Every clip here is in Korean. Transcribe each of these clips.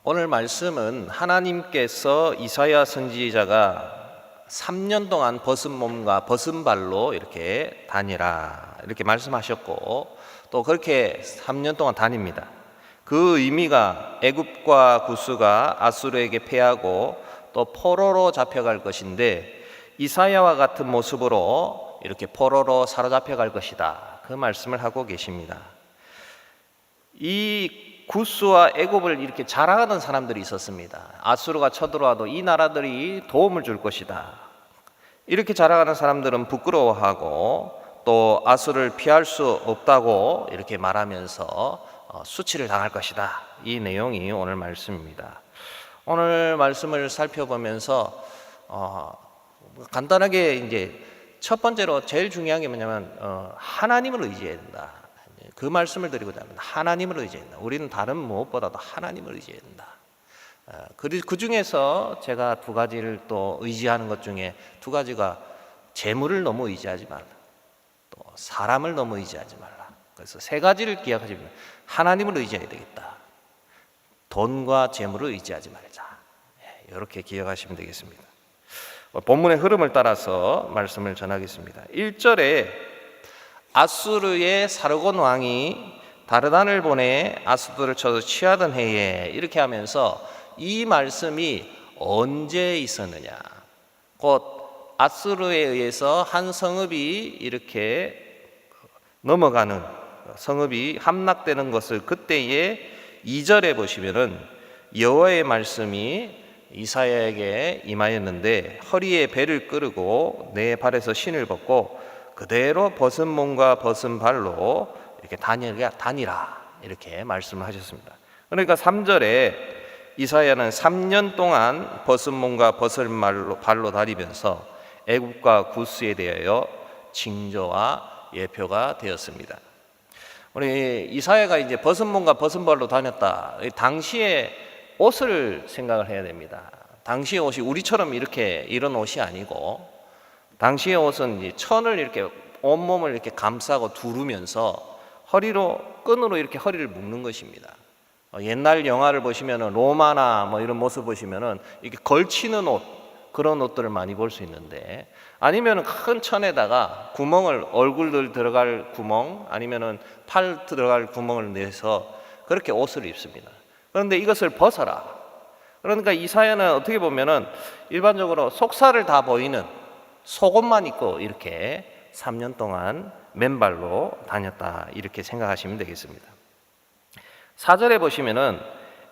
오늘 말씀은 하나님께서 이사야 선지자가 3년 동안 벗은 몸과 벗은 발로 이렇게 다니라 이렇게 말씀하셨고, 또 그렇게 3년 동안 다닙니다. 그 의미가 애굽과 구스가 아수르에게 패하고 또 포로로 잡혀갈 것인데, 이사야와 같은 모습으로 이렇게 포로로 사로잡혀갈 것이다, 그 말씀을 하고 계십니다. 이 구스와 애굽을 이렇게 자랑하는 사람들이 있었습니다. 아수르가 쳐들어와도 이 나라들이 도움을 줄 것이다, 이렇게 자랑하는 사람들은 부끄러워하고 또 아수르를 피할 수 없다고 이렇게 말하면서 수치를 당할 것이다, 이 내용이 오늘 말씀입니다. 오늘 말씀을 살펴보면서 간단하게 이제 첫 번째로 제일 중요한 게 뭐냐면 하나님을 의지해야 된다, 그 말씀을 드리고자 합니다. 하나님을 의지한다. 우리는 다른 무엇보다도 하나님을 의지해야 된다. 그 중에서 제가 두 가지를 또 의지하는 것 중에 두 가지가 재물을 너무 의지하지 말라, 또 사람을 너무 의지하지 말라. 그래서 세 가지를 기억하시면 하나님을 의지해야 되겠다, 돈과 재물을 의지하지 말자, 이렇게 기억하시면 되겠습니다. 본문의 흐름을 따라서 말씀을 전하겠습니다. 1절에 아수르의 사르곤 왕이 다르단을 보내 아수르를 쳐서 취하던 해에, 이렇게 하면서 이 말씀이 언제 있었느냐, 곧 아수르에 의해서 한 성읍이 이렇게 넘어가는, 성읍이 함락되는 것을 그때에 2절에 보시면은 여호와의 말씀이 이사야에게 임하였는데, 허리에 배를 끌고 내 발에서 신을 벗고 그대로 벗은 몸과 벗은 발로 이렇게 다니라, 이렇게 말씀을 하셨습니다. 그러니까 3절에 이사야는 3년 동안 벗은 몸과 벗은 발로 다니면서 애굽과 구스에 대하여 징조와 예표가 되었습니다. 우리 이사야가 이제 벗은 몸과 벗은 발로 다녔다, 당시의 옷을 생각을 해야 됩니다. 당시의 옷이 우리처럼 이런 옷이 아니고, 당시의 옷은 천을 이렇게 온몸을 이렇게 감싸고 두르면서 끈으로 이렇게 허리를 묶는 것입니다. 옛날 영화를 보시면은 로마나 이런 모습 보시면은 이렇게 걸치는 옷, 그런 옷들을 많이 볼 수 있는데, 아니면은 큰 천에다가 얼굴들 들어갈 구멍, 아니면은 팔 들어갈 구멍을 내서 그렇게 옷을 입습니다. 그런데 이것을 벗어라. 그러니까 이사야는 어떻게 보면은 일반적으로 속살을 다 보이는 속옷만 입고 이렇게 3년 동안 맨발로 다녔다, 이렇게 생각하시면 되겠습니다. 4절에 보시면은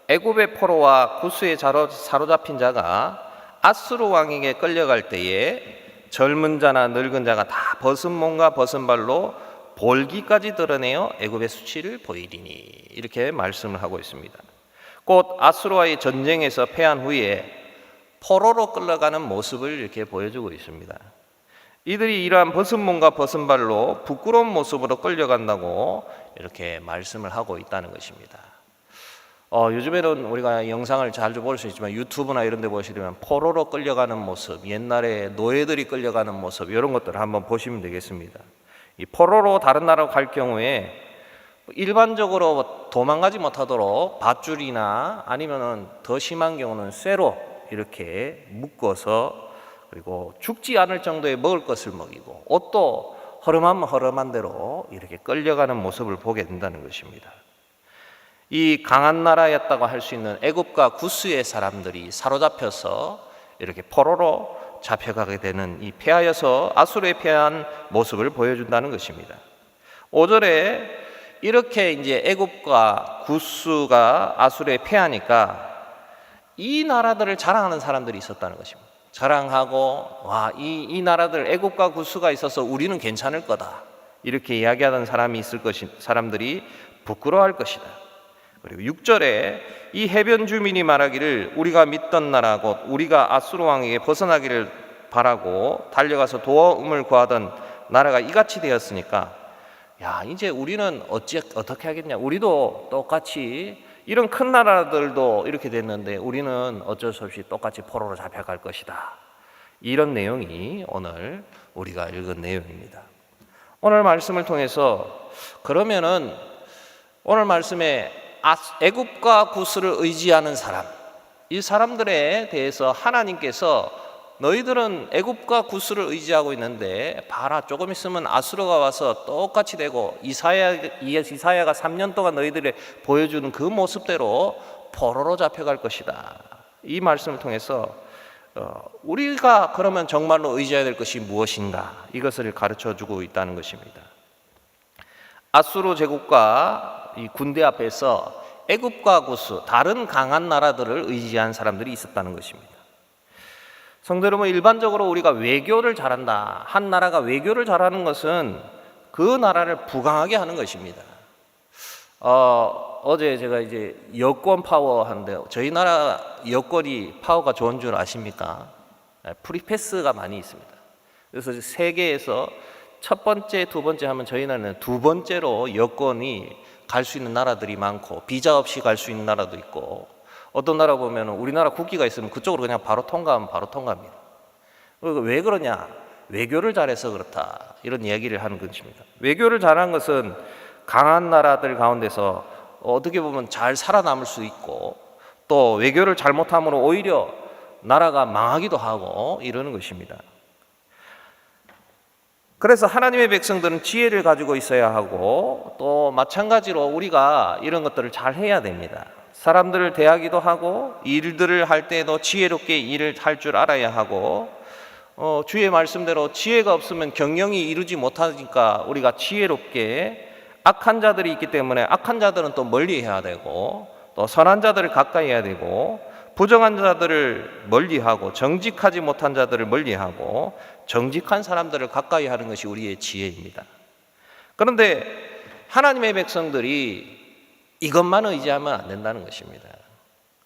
애굽의 포로와 구스에 사로잡힌 자가 아수르 왕에게 끌려갈 때에 젊은 자나 늙은 자가 다 벗은 몸과 벗은 발로 볼기까지 드러내어 애굽의 수치를 보이리니, 이렇게 말씀을 하고 있습니다. 곧 아수르와의 전쟁에서 패한 후에 포로로 끌려가는 모습을 이렇게 보여주고 있습니다. 이들이 이러한 벗은 몸과 벗은 발로 부끄러운 모습으로 끌려간다고 이렇게 말씀을 하고 있다는 것입니다. 요즘에는 우리가 영상을 자주 볼 수 있지만 유튜브나 이런 데 보시면 포로로 끌려가는 모습, 옛날에 노예들이 끌려가는 모습, 이런 것들을 한번 보시면 되겠습니다. 이 포로로 다른 나라로 갈 경우에 일반적으로 도망가지 못하도록 밧줄이나 아니면은 더 심한 경우는 쇠로 이렇게 묶어서, 그리고 죽지 않을 정도의 먹을 것을 먹이고 옷도 허름하면 허름한 대로 이렇게 끌려가는 모습을 보게 된다는 것입니다. 이 강한 나라였다고 할 수 있는 애굽과 구스의 사람들이 사로잡혀서 이렇게 포로로 잡혀가게 되는, 이 패하여서 아수르에 패한 모습을 보여준다는 것입니다. 5절에 이렇게 이제 애굽과 구스가 아수르에 패하니까 이 나라들을 자랑하는 사람들이 있었다는 것입니다. 자랑하고, 이 나라들 애굽과 구스가 있어서 우리는 괜찮을 거다, 이렇게 이야기하던 사람들이 부끄러워할 것이다. 그리고 6절에 이 해변 주민이 말하기를 우리가 믿던 나라 곧 우리가 아수르 왕에게 벗어나기를 바라고 달려가서 도움을 구하던 나라가 이같이 되었으니까, 이제 우리는 어떻게 하겠냐, 우리도 똑같이 이런 큰 나라들도 이렇게 됐는데 우리는 어쩔 수 없이 똑같이 포로로 잡혀갈 것이다, 이런 내용이 오늘 우리가 읽은 내용입니다. 오늘 말씀을 통해서 그러면은 오늘 말씀에 애굽과 구스를 의지하는 사람, 이 사람들에 대해서 하나님께서 너희들은 애굽과 구스를 의지하고 있는데 봐라, 조금 있으면 아수르가 와서 똑같이 되고 이사야가 3년 동안 너희들이 보여주는 그 모습대로 포로로 잡혀갈 것이다. 이 말씀을 통해서 우리가 그러면 정말로 의지해야 될 것이 무엇인가, 이것을 가르쳐주고 있다는 것입니다. 아수르 제국과 이 군대 앞에서 애굽과 구스, 다른 강한 나라들을 의지한 사람들이 있었다는 것입니다. 성도 여러분, 일반적으로 우리가 외교를 잘한다, 한 나라가 외교를 잘하는 것은 그 나라를 부강하게 하는 것입니다. 어제 제가 이제 여권 파워 하는데, 저희 나라 여권이 파워가 좋은 줄 아십니까? 프리패스가 많이 있습니다. 그래서 세계에서 첫 번째, 두 번째 하면 저희 나라는 두 번째로 여권이 갈 수 있는 나라들이 많고, 비자 없이 갈 수 있는 나라도 있고, 어떤 나라 보면 우리나라 국기가 있으면 그쪽으로 그냥 바로 통과하면 바로 통과합니다. 왜 그러냐? 외교를 잘해서 그렇다, 이런 이야기를 하는 것입니다. 외교를 잘하는 것은 강한 나라들 가운데서 어떻게 보면 잘 살아남을 수 있고, 또 외교를 잘못함으로 오히려 나라가 망하기도 하고 이러는 것입니다. 그래서 하나님의 백성들은 지혜를 가지고 있어야 하고, 또 마찬가지로 우리가 이런 것들을 잘 해야 됩니다. 사람들을 대하기도 하고, 일들을 할 때에도 지혜롭게 일을 할 줄 알아야 하고, 주의 말씀대로 지혜가 없으면 경영이 이루지 못하니까 우리가 지혜롭게, 악한 자들이 있기 때문에 악한 자들은 또 멀리 해야 되고, 또 선한 자들을 가까이 해야 되고, 부정한 자들을 멀리하고, 정직하지 못한 자들을 멀리하고, 정직한 사람들을 가까이 하는 것이 우리의 지혜입니다. 그런데 하나님의 백성들이 이것만 의지하면 안 된다는 것입니다.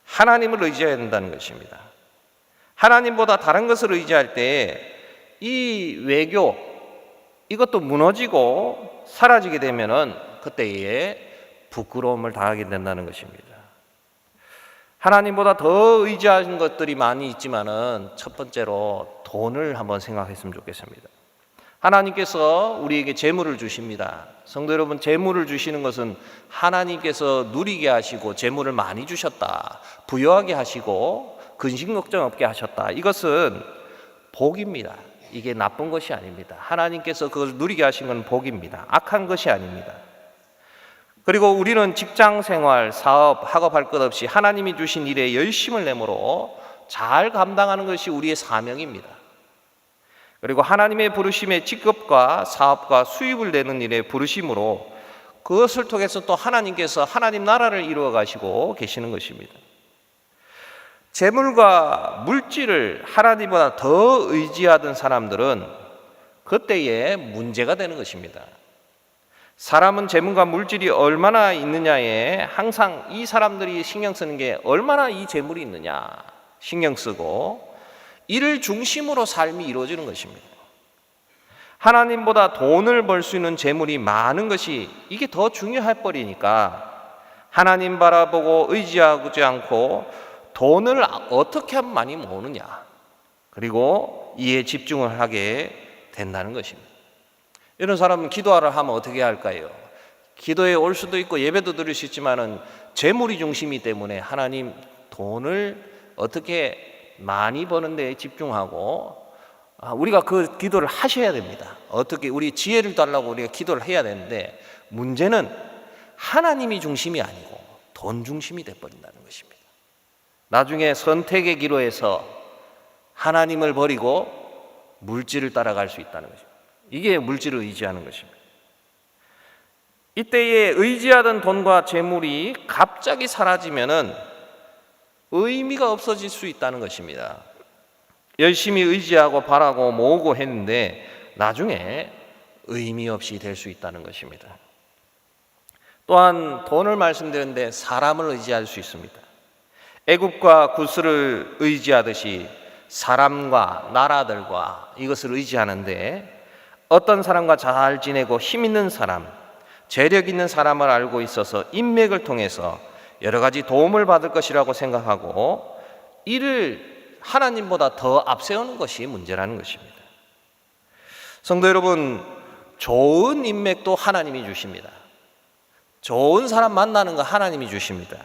하나님을 의지해야 된다는 것입니다. 하나님보다 다른 것을 의지할 때 이 외교, 이것도 무너지고 사라지게 되면은 그때에 부끄러움을 당하게 된다는 것입니다. 하나님보다 더 의지하는 것들이 많이 있지만은 첫 번째로 돈을 한번 생각했으면 좋겠습니다. 하나님께서 우리에게 재물을 주십니다. 성도 여러분, 재물을 주시는 것은 하나님께서 누리게 하시고 재물을 많이 주셨다, 부유하게 하시고 근심 걱정 없게 하셨다, 이것은 복입니다. 이게 나쁜 것이 아닙니다. 하나님께서 그걸 누리게 하신 건 복입니다. 악한 것이 아닙니다. 그리고 우리는 직장 생활, 사업, 학업할 것 없이 하나님이 주신 일에 열심을 내므로 잘 감당하는 것이 우리의 사명입니다. 그리고 하나님의 부르심의 직업과 사업과 수입을 내는 일에 부르심으로 그것을 통해서 또 하나님께서 하나님 나라를 이루어 가시고 계시는 것입니다. 재물과 물질을 하나님보다 더 의지하던 사람들은 그때에 문제가 되는 것입니다. 사람은 재물과 물질이 얼마나 있느냐에 항상 이 사람들이 신경 쓰는 게 얼마나 이 재물이 있느냐 신경 쓰고, 이를 중심으로 삶이 이루어지는 것입니다. 하나님보다 돈을 벌 수 있는 재물이 많은 것이 이게 더 중요할 뻔이니까 하나님 바라보고 의지하지 않고 돈을 어떻게 하면 많이 모으느냐, 그리고 이에 집중을 하게 된다는 것입니다. 이런 사람은 기도하러 하면 어떻게 할까요? 기도에 올 수도 있고 예배도 드릴 수 있지만은 재물이 중심이기 때문에 하나님, 돈을 어떻게 많이 버는 데에 집중하고, 우리가 그 기도를 하셔야 됩니다. 어떻게 우리 지혜를 달라고 우리가 기도를 해야 되는데, 문제는 하나님이 중심이 아니고 돈 중심이 돼버린다는 것입니다. 나중에 선택의 기로에서 하나님을 버리고 물질을 따라갈 수 있다는 것입니다. 이게 물질을 의지하는 것입니다. 이때에 의지하던 돈과 재물이 갑자기 사라지면은 의미가 없어질 수 있다는 것입니다. 열심히 의지하고 바라고 모으고 했는데 나중에 의미 없이 될 수 있다는 것입니다. 또한 돈을 말씀드렸는데 사람을 의지할 수 있습니다. 애굽과 구스를 의지하듯이 사람과 나라들과 이것을 의지하는데, 어떤 사람과 잘 지내고 힘 있는 사람, 재력 있는 사람을 알고 있어서 인맥을 통해서 여러 가지 도움을 받을 것이라고 생각하고 이를 하나님보다 더 앞세우는 것이 문제라는 것입니다. 성도 여러분, 좋은 인맥도 하나님이 주십니다. 좋은 사람 만나는 거 하나님이 주십니다.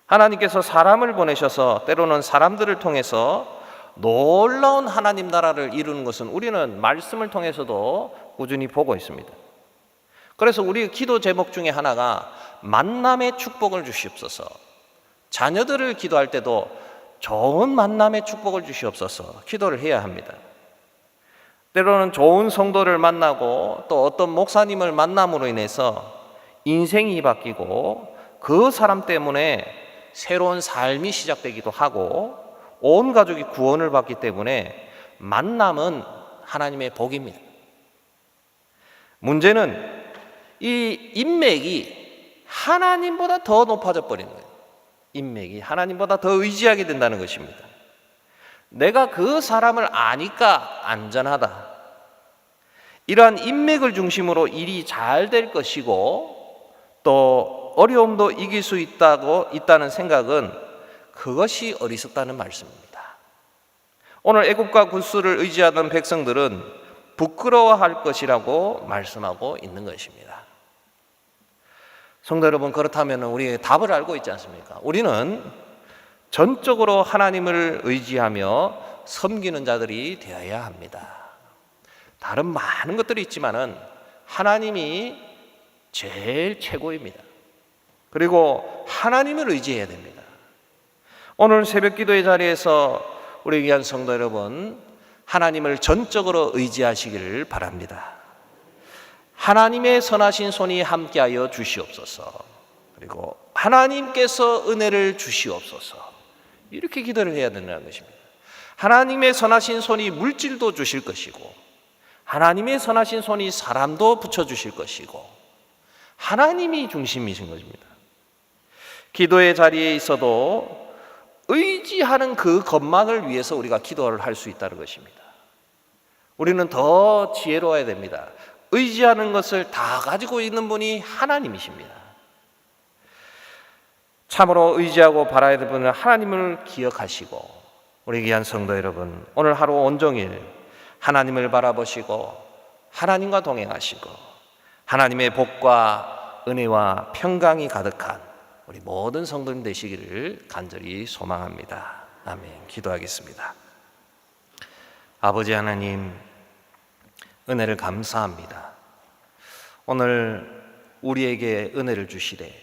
하나님께서 사람을 보내셔서 때로는 사람들을 통해서 놀라운 하나님 나라를 이루는 것은 우리는 말씀을 통해서도 꾸준히 보고 있습니다. 그래서 우리 기도 제목 중에 하나가 만남의 축복을 주시옵소서. 자녀들을 기도할 때도 좋은 만남의 축복을 주시옵소서 기도를 해야 합니다. 때로는 좋은 성도를 만나고 또 어떤 목사님을 만남으로 인해서 인생이 바뀌고 그 사람 때문에 새로운 삶이 시작되기도 하고 온 가족이 구원을 받기 때문에 만남은 하나님의 복입니다. 문제는 이 인맥이 하나님보다 더 높아져 버리는 거예요. 인맥이 하나님보다 더 의지하게 된다는 것입니다. 내가 그 사람을 아니까 안전하다. 이러한 인맥을 중심으로 일이 잘 될 것이고 또 어려움도 이길 수 있다는 생각은 그것이 어리석다는 말씀입니다. 오늘 애굽과 구스를 의지하던 백성들은 부끄러워할 것이라고 말씀하고 있는 것입니다. 성도 여러분, 그렇다면 우리 답을 알고 있지 않습니까? 우리는 전적으로 하나님을 의지하며 섬기는 자들이 되어야 합니다. 다른 많은 것들이 있지만은 하나님이 제일 최고입니다. 그리고 하나님을 의지해야 됩니다. 오늘 새벽 기도의 자리에서 우리 귀한 성도 여러분, 하나님을 전적으로 의지하시기를 바랍니다. 하나님의 선하신 손이 함께하여 주시옵소서. 그리고 하나님께서 은혜를 주시옵소서. 이렇게 기도를 해야 된다는 것입니다. 하나님의 선하신 손이 물질도 주실 것이고 하나님의 선하신 손이 사람도 붙여주실 것이고 하나님이 중심이신 것입니다. 기도의 자리에 있어도 의지하는 그 것만을 위해서 우리가 기도를 할 수 있다는 것입니다. 우리는 더 지혜로워야 됩니다. 의지하는 것을 다 가지고 있는 분이 하나님이십니다. 참으로 의지하고 바라야 될 분은 하나님을 기억하시고 우리 귀한 성도 여러분, 오늘 하루 온종일 하나님을 바라보시고 하나님과 동행하시고 하나님의 복과 은혜와 평강이 가득한 우리 모든 성도님 되시기를 간절히 소망합니다. 아멘. 기도하겠습니다. 아버지 하나님, 은혜를 감사합니다. 오늘 우리에게 은혜를 주시되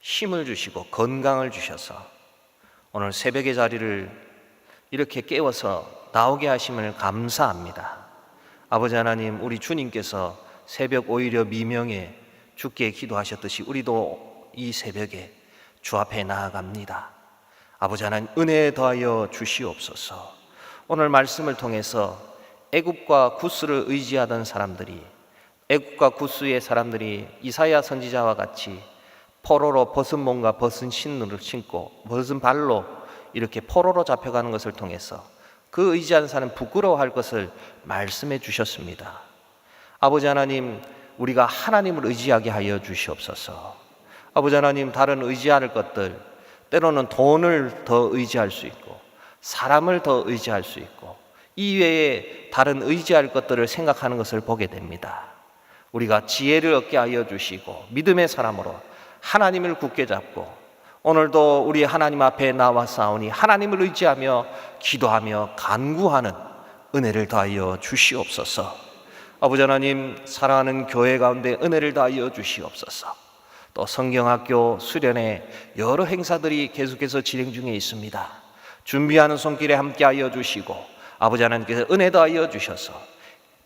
힘을 주시고 건강을 주셔서 오늘 새벽의 자리를 이렇게 깨워서 나오게 하심을 감사합니다. 아버지 하나님, 우리 주님께서 새벽 오히려 미명에 주께 기도하셨듯이 우리도 이 새벽에 주 앞에 나아갑니다. 아버지 하나님, 은혜 더하여 주시옵소서. 오늘 말씀을 통해서 애굽과 구스를 의지하던 사람들이, 애굽과 구스의 사람들이 이사야 선지자와 같이 포로로 벗은 몸과 벗은 신을 신고 벗은 발로 이렇게 포로로 잡혀가는 것을 통해서 그 의지하는 사람은 부끄러워할 것을 말씀해 주셨습니다. 아버지 하나님, 우리가 하나님을 의지하게 하여 주시옵소서. 아버지 하나님, 다른 의지할 것들, 때로는 돈을 더 의지할 수 있고 사람을 더 의지할 수 있고 이외에 다른 의지할 것들을 생각하는 것을 보게 됩니다. 우리가 지혜를 얻게 하여 주시고 믿음의 사람으로 하나님을 굳게 잡고 오늘도 우리 하나님 앞에 나와 싸우니 하나님을 의지하며 기도하며 간구하는 은혜를 더하여 주시옵소서. 아버지 하나님, 사랑하는 교회 가운데 은혜를 더하여 주시옵소서. 또 성경학교 수련회 여러 행사들이 계속해서 진행 중에 있습니다. 준비하는 손길에 함께하여 주시고 아버지 하나님께서 은혜 더하여 주셔서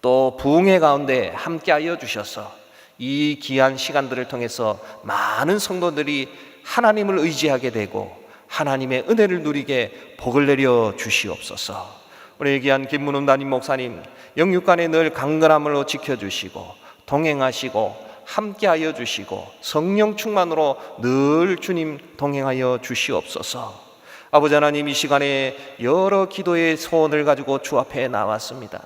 또 부흥회 가운데 함께하여 주셔서 이 귀한 시간들을 통해서 많은 성도들이 하나님을 의지하게 되고 하나님의 은혜를 누리게 복을 내려 주시옵소서. 우리 귀한 김문훈 담임 목사님 영육간에 늘 강건함으로 지켜주시고 동행하시고 함께하여 주시고 성령 충만으로 늘 주님 동행하여 주시옵소서. 아버지 하나님, 이 시간에 여러 기도의 소원을 가지고 주 앞에 나왔습니다.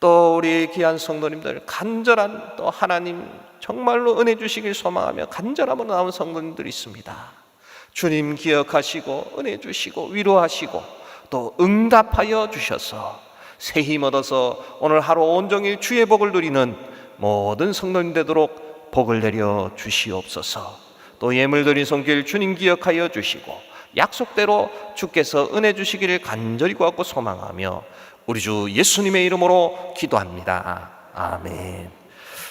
또 우리 귀한 성도님들 간절한 또 하나님 정말로 은혜 주시길 소망하며 간절함으로 나온 성도님들이 있습니다. 주님 기억하시고 은혜 주시고 위로하시고 또 응답하여 주셔서 새 힘 얻어서 오늘 하루 온종일 주의 복을 누리는 모든 성도님 되도록 복을 내려 주시옵소서. 또 예물 드린 손길 주님 기억하여 주시고 약속대로 주께서 은혜 주시기를 간절히 구하고 소망하며 우리 주 예수님의 이름으로 기도합니다. 아멘.